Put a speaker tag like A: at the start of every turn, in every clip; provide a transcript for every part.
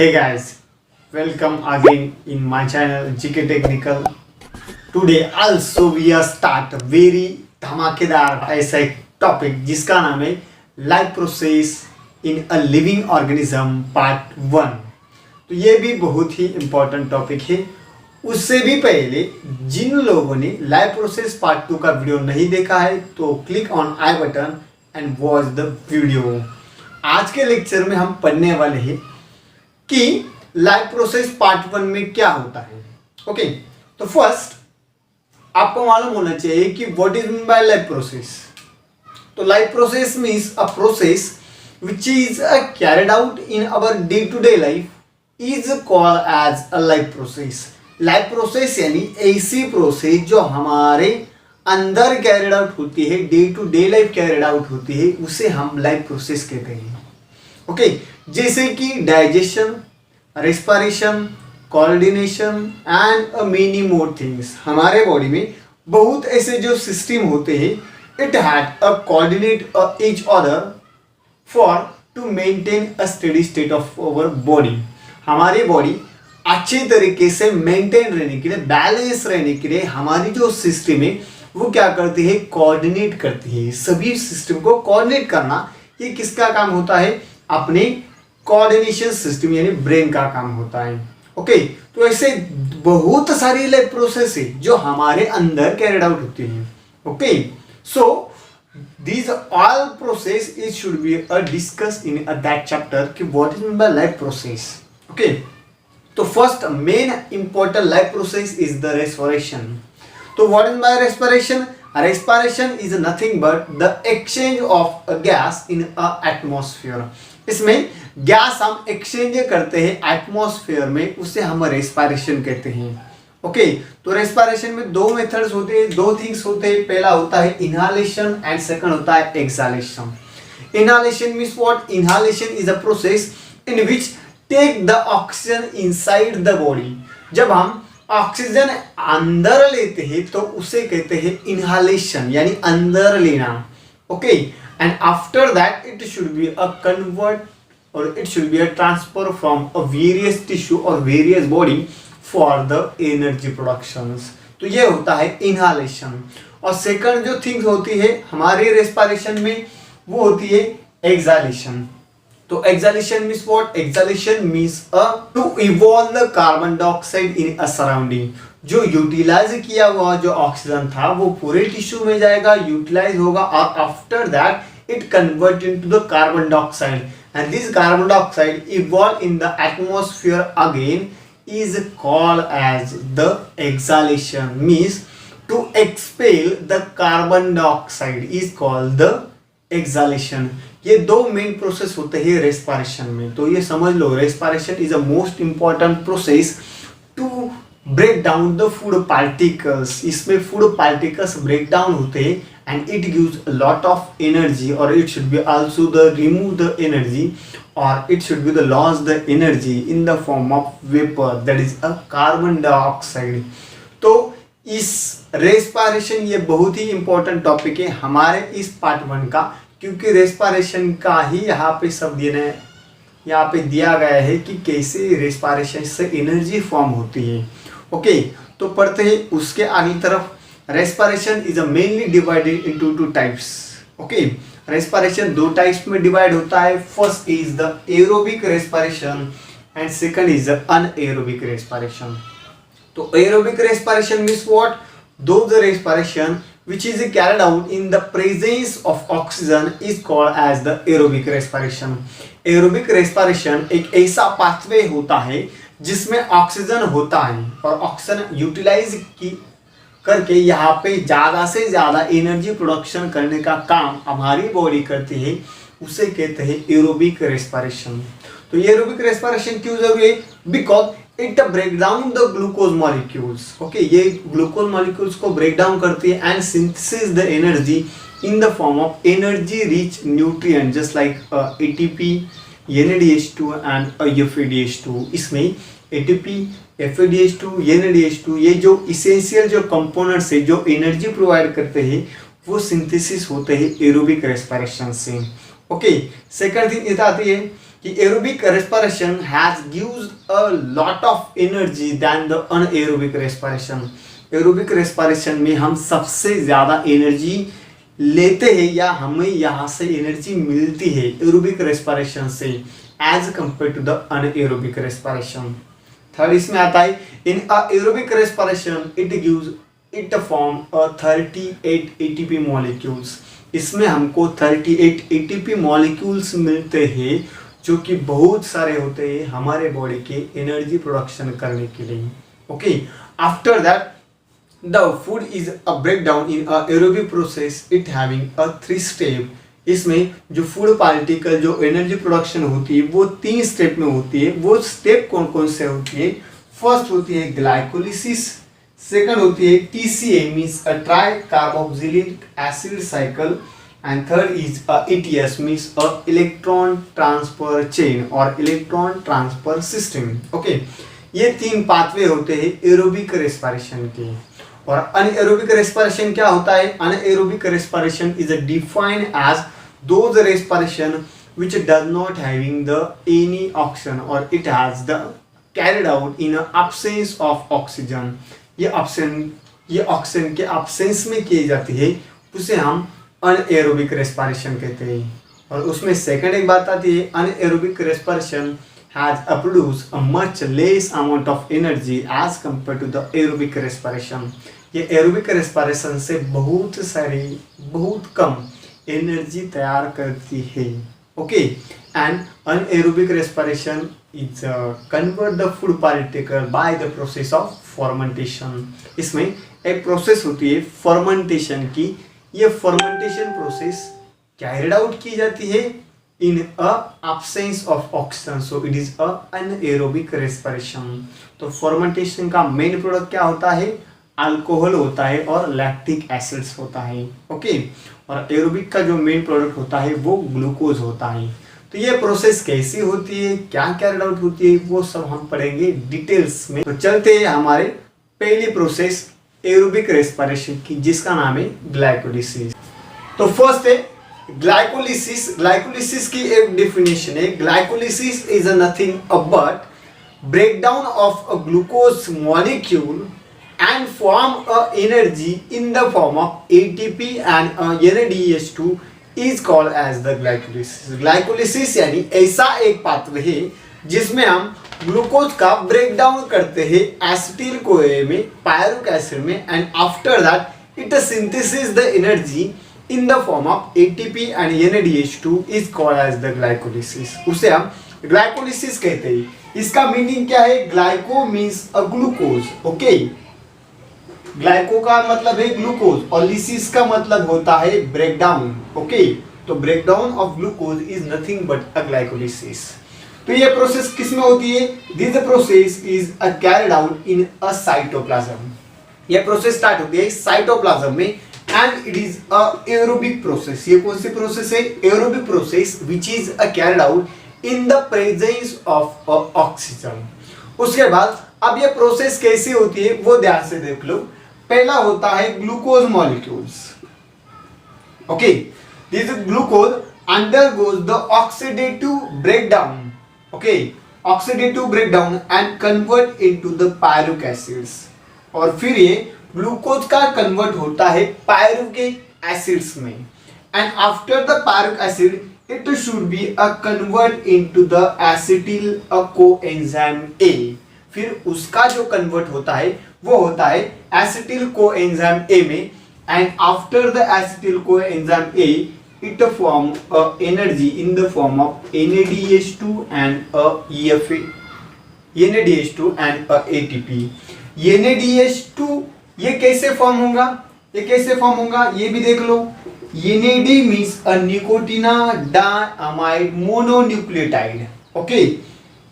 A: Hey guys, welcome again in my channel GK Technical. Today also we are start very धमाकेदार ऐसा एक topic जिसका नाम है life process in a living organism part 1। तो ये भी बहुत ही इम्पोर्टेंट टॉपिक है। उससे भी पहले जिन लोगों ने लाइफ प्रोसेस पार्ट 2 का वीडियो नहीं देखा है तो click on I button and watch the video. आज के लेक्चर में हम पढ़ने वाले हैं कि लाइफ प्रोसेस पार्ट 1 में क्या होता है। ओके, तो फर्स्ट आपको मालूम होना चाहिए कि what is mean by life process. तो life process means a process which is carried out in our day to day life is called as a life process. Life process यानी ऐसी process जो हमारे अंदर कैरिड आउट होती है, day to day life carried out होती है, उसे हम लाइफ प्रोसेस कहते हैं। ओके, जैसे कि digestion, respiration, coordination and many more things. हमारे बॉडी में बहुत ऐसे जो सिस्टम होते हैं, it had a coordinate each other for to maintain a steady state of our body. हमारी बॉडी अच्छे तरीके से मेंटेन रहने के लिए, बैलेंस रहने के लिए हमारी जो सिस्टम है वो क्या करती है, कोऑर्डिनेट करती है। सभी सिस्टम को कोऑर्डिनेट करना ये किसका काम होता है, अपने कोऑर्डिनेशन सिस्टम यानी ब्रेन का काम होता है। ओके, तो ऐसे बहुत सारी लाइफ प्रोसेस है जो हमारे अंदर कैरिड आउट होती है। Okay, so these all process it should be discussed in that chapter कि what is meant by life process. Okay, तो first main important life process is the respiration. तो what is by respiration? Respiration is nothing but the exchange of a gas in a atmosphere. इसमें gas हम exchange करते हैं atmosphere में, उसे हम respiration कहते हैं। ओके, तो रेस्पिरेशन में दो मेथड्स होते हैं, दो थिंग्स होते हैं। पहला होता है इनहालेशन एंड सेकंड होता है exhalation. Inhalation means what? Inhalation is a process in which take the oxygen inside the body. जब हम ऑक्सीजन अंदर लेते हैं तो उसे कहते हैं इनहालेशन यानी अंदर लेना। Okay, and after that it should be a convert or it should be a transfer from a various tissue or various body for the energy productions। तो ये होता है inhalation। और सेकंड जो थिंग होती है हमारे रेस्पिरेशन में वो होती है exhalation। तो exhalation means what? Exhalation means to evolve the carbon dioxide in a surrounding। जो यूटिलाइज किया हुआ जो ऑक्सीजन था वो पूरे टिश्यू में जाएगा, यूटिलाइज होगा और after that it convert into the carbon dioxide and this carbon dioxide evolve in the atmosphere again is called as the exhalation। means to expel the carbon dioxide is called the exhalation। ये दो main process होते हैं respiration में। तो ये समझ लो, respiration is a most important process to break down the food particles. इसमें फूड पार्टिकल्स ब्रेक डाउन होते हैं and it gives a lot of energy, or it should be also the remove the energy, or it should be the loss the energy in the form of vapor, that is a carbon dioxide। तो इस respiration ये बहुत ही important topic है हमारे इस part 1 का, क्योंकि respiration का ही यहाँ पे सब यहाँ पे दिया गया है कि कैसे रेस्पिरेशन से एनर्जी फॉर्म होती है। ओके, तो पढ़ते हैं उसके आगे तरफ। Respiration is mainly divided into two types. Okay, respiration दो टाइप्स में डिवाइड होता है। First is the aerobic respiration and second is the anaerobic respiration. तो aerobic respiration means what? The respiration which is carried out in the presence of oxygen is called as the aerobic respiration। Aerobic respiration एक ऐसा pathway होता है जिसमें oxygen होता है और oxygen utilise की करके यहाँ पे ज़्यादा से ज़्यादा एनर्जी प्रोडक्शन करने का काम हमारी बॉडी करती है, उसे कहते हैं एरोबिक रेस्पिरेशन। तो ये एरोबिक रेस्पिरेशन क्यों जरूरी है? Because it break down the glucose molecules. Okay, ये ग्लूकोज मॉलिक्यूल्स को ब्रेक डाउन करती है and synthesis the energy in the form of energy rich nutrient just like ATP, NADH2 and FADH2। इसमें ATP, FADH2, NADH2 ये जो essential जो components है जो एनर्जी प्रोवाइड करते हैं वो सिंथेसिस होते हैं एरोबिक रेस्पिरेशन से। ओके, सेकंड थिंग ये आती है कि aerobic respiration has gives a lot of energy then the anaerobic respiration. Aerobic respiration में हम सबसे ज्यादा एनर्जी लेते हैं या हमें यहाँ से एनर्जी मिलती है एरोबिक रेस्पिरेशन से as compare to the anaerobic respiration. Third इसमें आता है in aerobic respiration it form 38 ATP molecules. इसमें हमको 38 एटीपी मॉलिक्यूल्स मिलते हैं जो कि बहुत सारे होते हैं हमारे बॉडी के एनर्जी प्रोडक्शन करने के लिए। Okay, after that the food is a breakdown in a aerobic process it having a 3 step. इसमें जो फूड पार्टिकल जो एनर्जी प्रोडक्शन होती है वो 3 स्टेप में होती है। वो स्टेप कौन कौन से होती है? फर्स्ट होती है ग्लाइकोलिसिस, सेकंड होती है TCA means a try carboxylic acid cycle, and third is ETS means a electron transfer chain और इलेक्ट्रॉन ट्रांसफर सिस्टम। ओके, ये 3 पाथवे होते हैं एरोबिक रेस्पिरेशन के। और अनएरोबिक रेस्पिरेशन क्या होता है? Anaerobic respiration is defined as those respiration which does not having the any oxygen or it has the carried out in a absence of oxygen। ये oxygen के absence में की जाती है, उसे हम अनएरोबिक रेस्पिरेशन कहते हैं। और उसमें सेकंड एक बात आती है anaerobic respiration has produce a much less amount of energy as compared to the aerobic respiration। ये एरोबिक रेस्पिरेशन से बहुत कम एनर्जी तैयार करती है। Okay, and anaerobic respiration is convert the food particle by the process of fermentation. इसमें एक process होती है फर्मेंटेशन की। ये फर्मेंटेशन प्रोसेस कैरिड आउट की जाती है in a absence of oxygen, so it is a anaerobic respiration। तो फर्मेंटेशन का मेन प्रोडक्ट क्या होता है? अल्कोहल होता है और लैक्टिक एसिड्स होता है। ओके, और एरोबिक का जो मेन प्रोडक्ट होता है वो ग्लूकोज होता है। तो ये प्रोसेस कैसी होती है, क्या कैरिड आउट होती है, वो सब हम पढ़ेंगे डिटेल्स में। तो चलते हैं हमारे पहली प्रोसेस एरोबिक रेस्पिरेशन की, जिसका नाम है ग्लाइकोलिसिस। तो फर्स्ट है ग्लाइकोलिसिस। ग्लाइकोलिसिस की एक डेफिनेशन है, glycolysis is nothing but breakdown of a glucose molecule and form a energy in the form of ATP and NADH2 is called as the glycolysis। Glycolysis यानी ऐसा एक pathway है जिसमें हम ग्लूकोज का ब्रेकडाउन करते हैं एसिटिल कोए में, पायरुक एसिड में, and after that it synthesis the energy in the form of ATP and NADH2 is called as the glycolysis। उसे हम ग्लाइकोलिसिस कहते हैं। इसका मीनिंग क्या है? ग्लाइको मीन्स अ ग्लूकोज। ओके, ग्लाइको का मतलब है ग्लूकोज और लिसिस का मतलब होता है ब्रेकडाउन। ओके, तो breakdown of glucose is nothing but a glycolysis. तो ये प्रोसेस किस में होती है? This process is carried out in a cytoplasm. ये प्रोसेस स्टार्ट होती है साइटोप्लाज्म में and it is a aerobic process. ये कौन सी प्रोसेस है? Aerobic process which is carried out in the presence of oxygen. उसके बाद अब ये प्रोसेस कैसी होती है वो ध्यान से देख लो। पहला होता है glucose molecules. Okay, this glucose undergoes the oxidative breakdown. Okay, oxidative breakdown and convert into the pyruvic acids. और फिर ये ग्लूकोज का कन्वर्ट होता है पायरुक एसिड्स में, and after the pyruvic acid it should be a convert into the acetyl coenzyme A। फिर उसका जो कन्वर्ट होता है वो होता है एसिटिल कोएंजाइम A में, and after the acetyl coenzyme A it form energy in the form of NADH2 and EFA, NADH2 and ATP। NADH2 ये कैसे फॉर्म होगा? ये भी देख लो। NAD means a nicotinamide mononucleotide। Okay,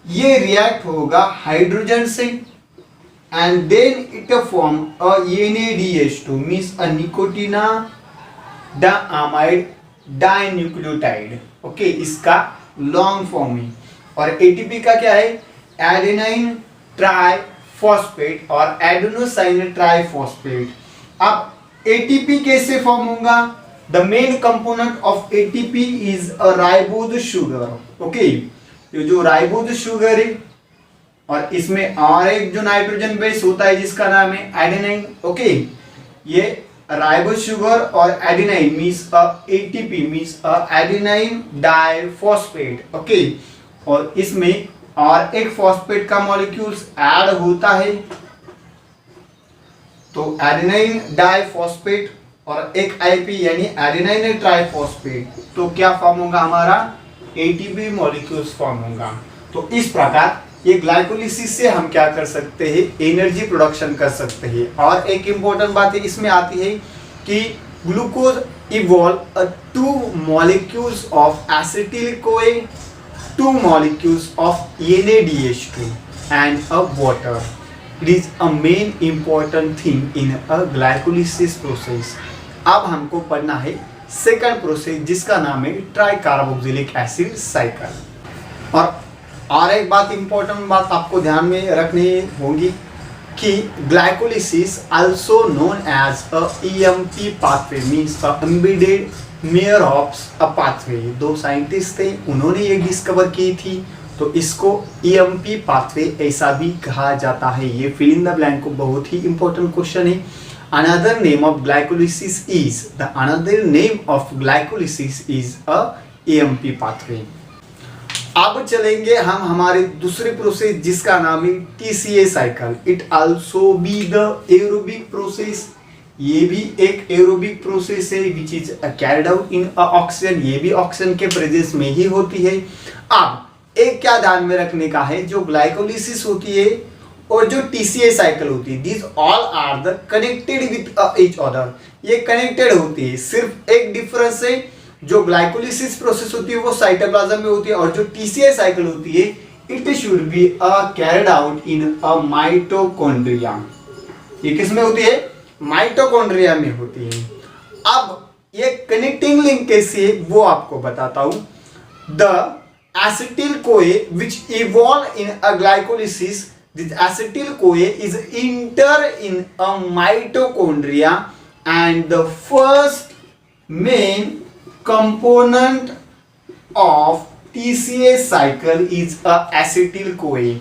A: ये रिएक्ट होगा हाइड्रोजन से and then it form a NADH2 means a nicotinamide dinucleotide. Okay, इसका लॉन्ग फॉर्म है। और ATP का क्या है? एडेनाइन ट्राइफॉस्फेट और एडेनोसाइन ट्राइफॉस्फेट। अब ATP कैसे फॉर्म होगा? The main component of ATP is a ribose sugar. Okay, ये जो राइबोज शुगर है और इसमें और एक जो नाइट्रोजन बेस होता है जिसका नाम है एडेनाइन। ओके, ये राइबोज शुगर और adenine means ATP means adenine diphosphate. Okay, और इसमें और एक फॉस्फेट का मॉलिक्यूल्स ऐड होता है, तो एडेनाइन डाइफॉस्फेट और एक आईपी यानी एडेनाइन ट्राइफॉस्फेट, तो क्या फॉर्म होगा हमारा एटीपी मॉलिक्यूल्स फॉर्म होगा। तो इस प्रकार ये ग्लाइकोलिसिस से हम क्या कर सकते हैं, एनर्जी प्रोडक्शन कर सकते हैं। और एक इंपॉर्टेंट बात है इसमें आती है कि glucose evolve 2 molecules of acetyl-CoA, 2 molecules of NADH2 and a water. It is a main important thing in a glycolysis process. अब हमको पढ़ना है सेकंड प्रोसेस जिसका नाम है ट्राइकार्बोक्सिलिक एसिड साइकिल। और एक बात इंपॉर्टेंट बात आपको ध्यान में रखनी होगी कि glycolysis also known as a EMP pathway means a Embden Meyerhof's a pathway. 2 scientist थे, उन्होंने ये डिस्कवर की थी, तो इसको EMP पाथवे ऐसा भी कहा जाता है। ये फिल इन द ब्लैंक को बहुत ही इंपॉर्टेंट क्वेश्चन है। Another name of glycolysis is a EMP pathway. अब चलेंगे हम हमारे दूसरे प्रोसेस जिसका नाम है TCA cycle. It also be the aerobic process. ये भी एक एरोबिक प्रोसेस है विच is carried out in oxygen. ये भी ऑक्सीजन के प्रेजेंस में ही होती है। अब एक क्या ध्यान में रखने का है, जो ग्लाइकोलिसिस होती है और जो TCA साइकिल होती है, this all are the connected with each other. ये कनेक्टेड होती है, सिर्फ एक डिफरेंस है, जो ग्लाइकोलिसिस प्रोसेस होती है वो साइटोप्लाज्म में होती है और जो TCA साइकिल होती है it should be carried out in a mitochondria. ये किस में होती है, माइटोकॉन्ड्रिया में होती है। अब ये कनेक्टिंग लिंक कैसे है वो आपको बताता हूं। The acetyl-CoA which evolve in a glycolysis, this acetyl-CoA is enter in a mitochondria and the first main component of TCA cycle is a acetyl-CoA।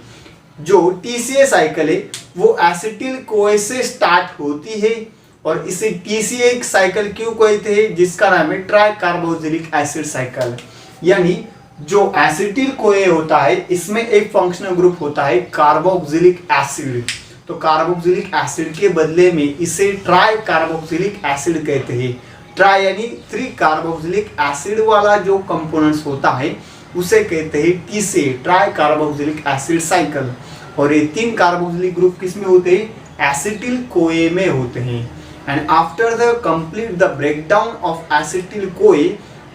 A: जो TCA साइकिल है वो acetyl-CoA से स्टार्ट होती है और इसे TCA साइकिल क्यों कहते हैं, जिसका नाम है ट्राइकार्बोक्सिलिक एसिड साइकिल। यानी जो एसिटिल-CoA होता है इसमें एक फंक्शनल ग्रुप होता है कार्बोक्सिलिक एसिड, तो कार्बोक्सिलिक एसिड के बदले में इसे ट्राई कार्बोक्सिलिक एसिड कहते हैं। ट्राई यानी 3 कार्बोक्सिलिक एसिड वाला जो कंपोनेंट्स होता है उसे कहते हैं TCA try carboxylic acid cycle. और ये 3 कार्बोक्सिलिक ग्रुप किस में होते हैं, एसिटिल-CoA में होते हैं। And after the complete the breakdown of एसिटिल-CoA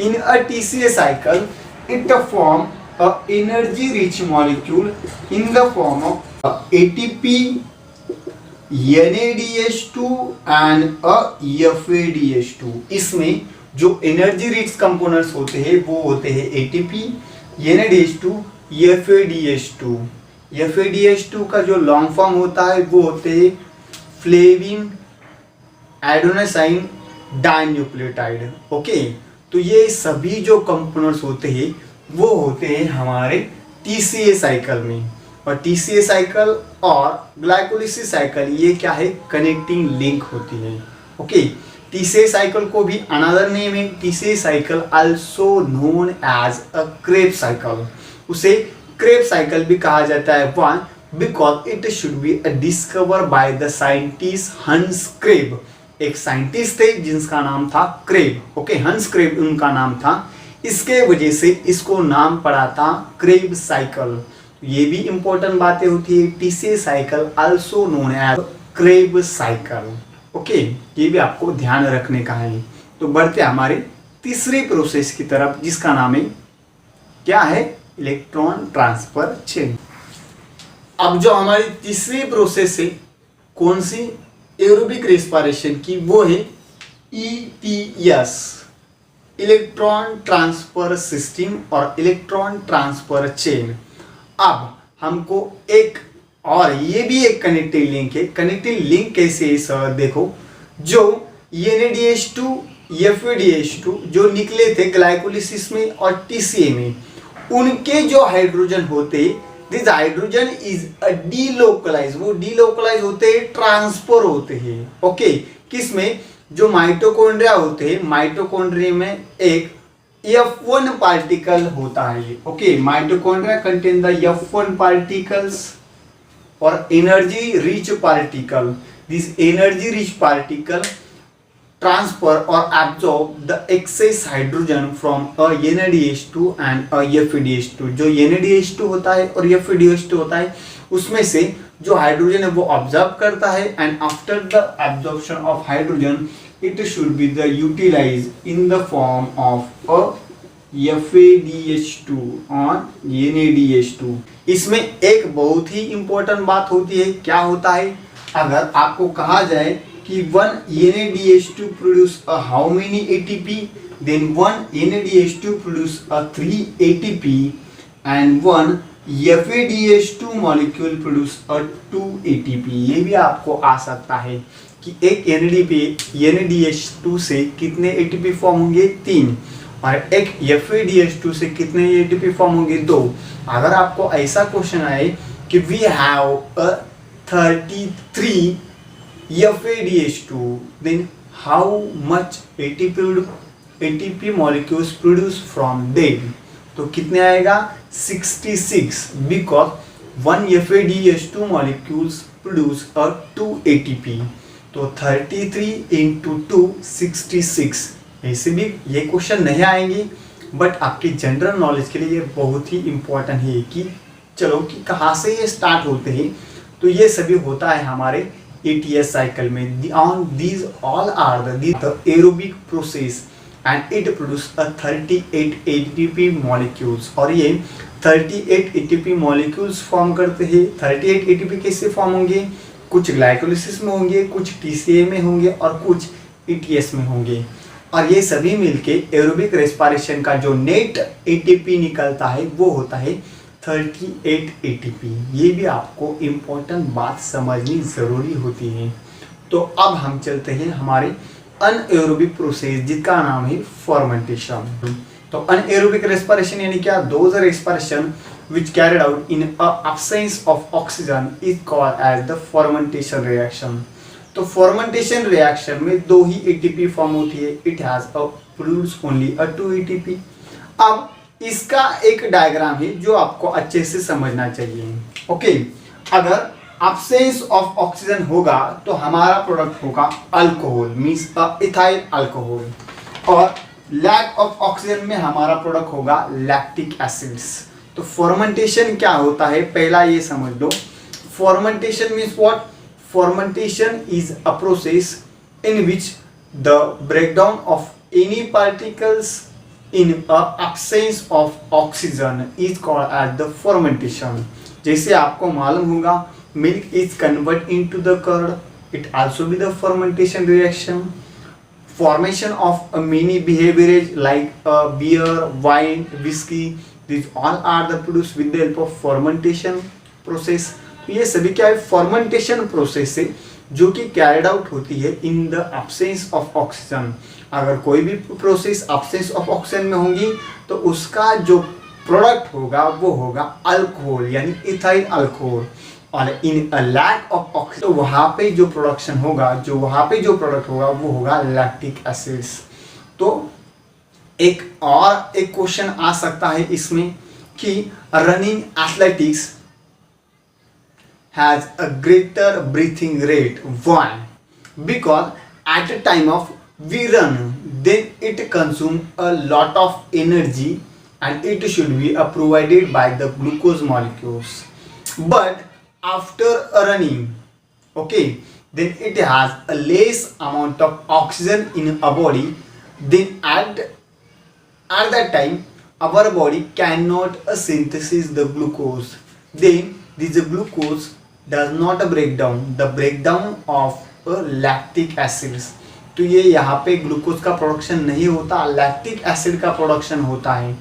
A: in a TCA cycle, it form a energy rich molecule in the form of ATP, NADH2 and a FADH2। इसमें जो एनर्जी रिच कंपोनेंट्स होते हैं वो होते हैं ATP, NADH2, FADH2। FADH2 का जो लॉन्ग फॉर्म होता है वो होते हैं फ्लेविन एडेनोसाइन डाइन्यूक्लियोटाइड। ओके, तो ये सभी जो कंपोनेंट्स होते हैं वो होते हैं हमारे TCA साइकिल में। और TCA साइकिल और ग्लाइकोलिसिस साइकिल ये क्या है, कनेक्टिंग लिंक होती है। ओके, TCA साइकिल को भी अनदर नेम है TCA cycle also known as a Kreb cycle. उसे क्रेब साइकिल भी कहा जाता है। One because it should be discover by the scientist Hans Kreb. एक साइंटिस्ट थे जिसका नाम था क्रेब। ओके, हंस क्रेब उनका नाम था, इसके वजह से इसको नाम पड़ा था क्रेब साइकिल। ये भी इंपॉर्टेंट बातें होती है। TCA cycle also known as Kreb cycle. Okay, ये भी आपको ध्यान रखने का है। तो बढ़ते हमारे तीसरे प्रोसेस की तरफ जिसका नाम है क्या है, इलेक्ट्रॉन ट्रांसफर चेन। अब जो हमारी तीसरी प्रोसेस है कौन सी, एरोबिक रेस्पिरेशन की, वो है ETS इलेक्ट्रॉन ट्रांसफर सिस्टम और इलेक्ट्रॉन ट्रांसफर चेन। अब हमको एक और ये भी एक कनेक्टिव लिंक है। कनेक्टिव लिंक कैसे है सर, देखो जो NADH2 FADH2 जो निकले थे ग्लाइकोलिसिस में और TCA में, उनके जो हाइड्रोजन होते, दिस हाइड्रोजन इज डीलोकलाइज, वो डीलोकलाइज होते हैं, ट्रांसफर होते हैं। ओके, किसमें? जो माइटोकॉन्ड्रिया होते हैं, माइटोकॉन्ड्रिया में एक F1 पार्टिकल होता है। Okay, mitochondria contain the F1 particles और energy rich particle. This energy rich particle transfer or absorb the excess hydrogen from a NADH2 and a FeDH2। जो NADH2 होता है और FeDH2 होता है, उसमें से जो हाइड्रोजन है वो ऑब्जर्व करता है, and after the absorption of hydrogen it should be the utilize in the form of a FeDH2 और NADH2। इसमें एक बहुत ही इंपॉर्टेंट बात होती है, क्या होता है? अगर आपको कहा जाए कि 1 NADH2 produce a how many ATP, then 1 NADH2 produce a 3 ATP and 1 FADH2 molecule produce a 2 ATP। ये भी आपको आ सकता है कि एक NADH2 से कितने ATP फॉर्म होंगे? 3, और एक FADH2 से कितने ATP फॉर्म होंगे? 2। अगर आपको ऐसा क्वेश्चन आए कि we have a 33 FADH2, then how much ATP molecules produced from them? तो कितने आएगा? 66, because 1 FADH2 molecules produce a 2 ATP। तो 33 into 2 66। ऐसे भी ये क्वेश्चन नहीं आएंगे, बट आपके जनरल नॉलेज के लिए ये बहुत ही इंपॉर्टेंट है कि चलो कि कहाँ से ये स्टार्ट होते हैं। तो ये सभी होता है हमारे ATS साइकिल में। On these all are the aerobic process and it produce a 38 ATP molecules। और ये 38 ATP molecules फॉर्म करते हैं। 38 ATP कैसे फॉर्म होंगे? कुछ ग्लाइकोलिसिस में होंगे, कुछ TCA में होंगे और कुछ ETS में होंगे, और ये सभी मिलके एरोबिक रेस्पिरेशन का जो नेट ATP निकलता है वो होता है 38 ATP। ये भी आपको इम्पोर्टेंट बात समझनी ज़रूरी होती है। तो अब हम चलते हैं हमारे अनएरोबिक प्रोसेस जिसका नाम है फर्मेंटेशन। तो अनएरोबिक रेस्पिरेशन यानी क्या? Those respiration which carried out in a absence of oxygen is called as the fermentation reaction। तो फर्मेंटेशन रिएक्शन में 2 ही ATP फॉर्म होती है। It has produce only a 2 ATP। अब इसका एक डायग्राम है जो आपको अच्छे से समझना चाहिए। ओके, अगर एब्सेंस ऑफ ऑक्सीजन होगा तो हमारा प्रोडक्ट होगा अल्कोहल, मींस इथाइल अल्कोहल, और लैक ऑफ ऑक्सीजन में हमारा प्रोडक्ट होगा लैक्टिक एसिड्स। तो फर्मेंटेशन क्या होता है पहला ये समझ लो। Fermentation means what? Fermentation is a process in which the breakdown of any particles in a absence of oxygen is called as the fermentation। जैसे आपको मालूम होगा milk is converted into the curd, it also be the fermentation reaction। Formation of a many beverage like beer, wine, whiskey, these all are the produced with the help of fermentation process। ये सभी क्या है? Fermentation process है जो कि carried out होती है in the absence of oxygen. अगर कोई भी प्रोसेस एब्सेंस ऑफ ऑक्सीजन में होगी तो उसका जो प्रोडक्ट होगा वो होगा अल्कोहल यानी इथाइल अल्कोहल, और इन अ लैक ऑफ ऑक्सीजन तो वहाँ पे जो प्रोडक्शन होगा, वहाँ पे जो प्रोडक्ट होगा वो होगा लैक्टिक एसिड्स। तो एक और एक क्वेश्चन आ सकता है इसमें कि running athletics has a greater breathing rate। Why? Because at the time of we run, then it consume a lot of energy and it should be provided by the glucose molecules। But after running, okay, then it has a less amount of oxygen in our body, then at that time our body cannot synthesize the glucose, then this glucose does not break down, the breakdown of lactic acids। तो ये यहाँ पे glucose का production नहीं होता, lactic acid का production होता है।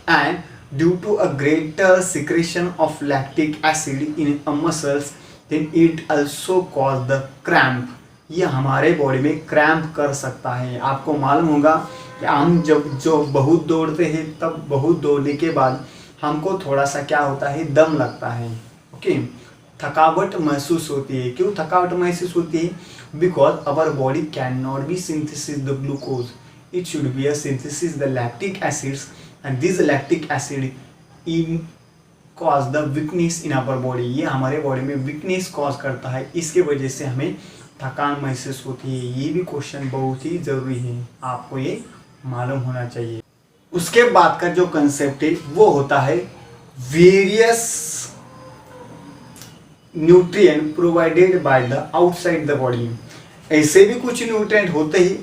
A: And due to a greater secretion of lactic acid in muscles then it also cause the cramp. ये हमारे बॉडी में क्रैम्प कर सकता है। आपको मालूम होगा कि हम जब बहुत दौड़ते हैं तब बहुत दौड़ने के बाद हमको थोड़ा सा क्या होता है, दम लगता है, ओके, थकावट महसूस होती है। क्यों थकावट महसूस होती है? Because our body can not be synthesis the glucose, it should be a synthesis the lactic acids and this lactic acid in cause the weakness in our body. ये हमारे बॉडी में वीकनेस कॉज करता है, इसके वजह से हमें थकान महसूस होती है। ये भी क्वेश्चन बहुत ही जरूरी है, आपको ये मालूम होना चाहिए। उसके बाद का जो कंसेप्ट है वो होता है various nutrient provided by the outside the body. ऐसे भी कुछ न्यूट्रिएंट होते हैं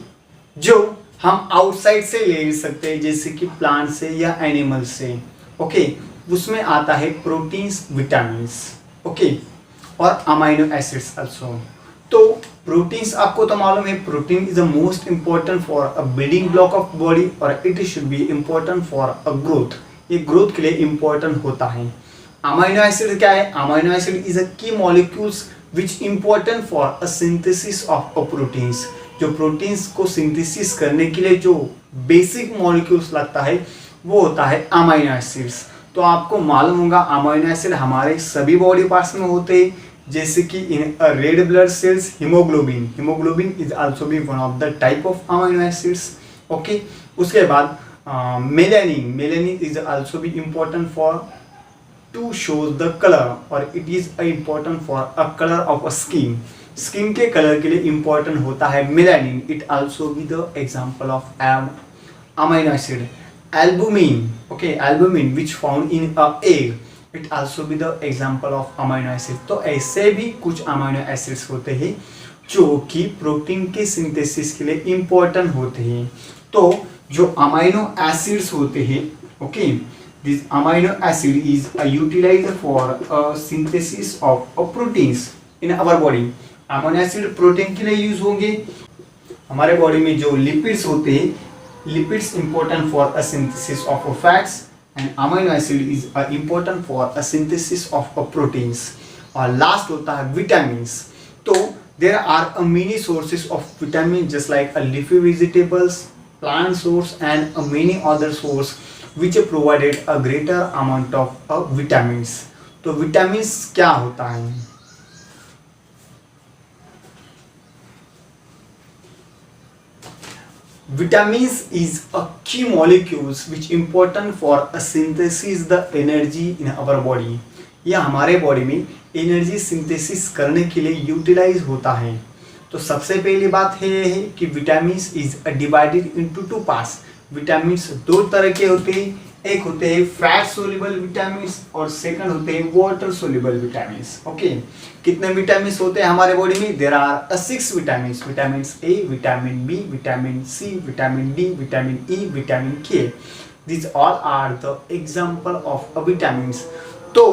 A: जो हम आउटसाइड से ले सकते हैं, जैसे कि प्लांट से या एनिमल से, ओके। उसमें आता है प्रोटीन्स, विटामिन्स, ओके, और अमाइनो एसिड्स आल्सो। तो प्रोटीन्स आपको तो मालूम है, protein is the most important for a building block of body और it should be important for a growth. ये ग्रोथ के लिए इंपॉर्टेंट होता है। अमाइनो एसिड क्या है? अमाइनो एसिड इज अ की molecules which important for a synthesis of a proteins. जो प्रोटीन्स को सिंथेसिस करने के लिए जो बेसिक मॉलिक्यूल्स लगता है वो होता है अमाइनो एसिड्स। तो आपको मालूम होगा अमाइनो एसिड हमारे सभी बॉडी पार्ट्स में होते हैं, जैसे कि in red blood cells haemoglobin, haemoglobin is also be one of the type of amino acids, okay. उसके बाद melanin, melanin is also be important for to shows the colour और it is important for a colour of a skin. Skin के colour के लिए important होता है melanin. It also be the example of amino acid. Albumin, okay, albumin which found in a egg, it also be the example of amino acid। तो ऐसे भी कुछ amino acids होते हैं जो कि प्रोटीन के सिंथेसिस के लिए इम्पोर्टेंट होते हैं। तो जो अमाइनो एसिड्स होते हैं, okay, this amino acid is utilised for synthesis of proteins in our body. Amino acid protein के लिए यूज होंगे। हमारे बॉडी में जो लिपिड्स होते हैं, lipids important for a synthesis of fats and amino acid is important for a synthesis of proteins। और last होता है vitamins। तो there are many sources of vitamins just like a leafy vegetables, plant source and many other source which provided a greater amount of vitamins। तो vitamins क्या होता है? Vitamins is a key molecules which important for a synthesis the energy in our body। यह हमारे body में energy synthesis करने के लिए यूटिलाइज होता है। तो सबसे पहली बात है कि vitamins is divided into two parts. Vitamins दो तरह के होते हैं, एक होते हैं फैट सोल्यूबल विटामिन्स और सेकंड होते हैं वाटर सोल्यूबल विटामिन्स, ओके। कितने विटामिन्स होते हैं हमारे बॉडी में? There are 6 vitamins. Vitamin A, vitamin B, vitamin C, vitamin D, vitamin E, vitamin K. This all are the example of vitamins. तो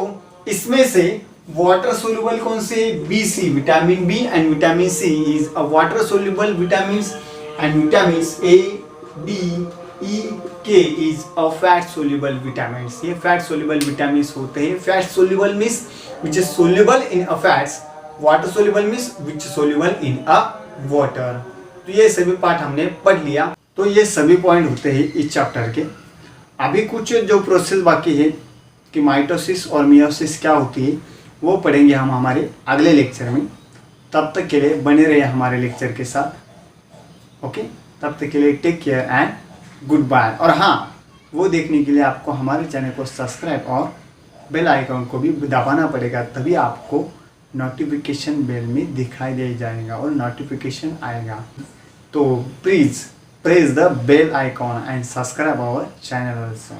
A: इसमें से वाटर सोल्यूबल कौन से? B C, vitamin B and vitamin C is a water soluble vitamins and vitamins A, D, E, K is a fat soluble vitamins. ये fat soluble vitamins होते हैं। Fat soluble means which is soluble in a fats, water soluble means which is soluble in a water। तो ये सभी part हमने पढ़ लिया। तो ये सभी पॉइंट होते हैं इस चैप्टर के। अभी कुछ जो प्रोसेस बाकी है कि माइटोसिस और मियोसिस क्या होती है वो पढ़ेंगे हम हमारे अगले लेक्चर में। तब तक के लिए बने रहिए हमारे लेक्चर के साथ, ओके। तब तक के लिए take care and good bye. और हाँ, वो देखने के लिए आपको हमारे चैनल को सब्सक्राइब और बेल आइकन को भी दबाना पड़ेगा, तभी आपको नोटिफिकेशन बेल में दिखाई दे जाएगा और नोटिफिकेशन आएगा। तो please press the bell icon and subscribe our channel also.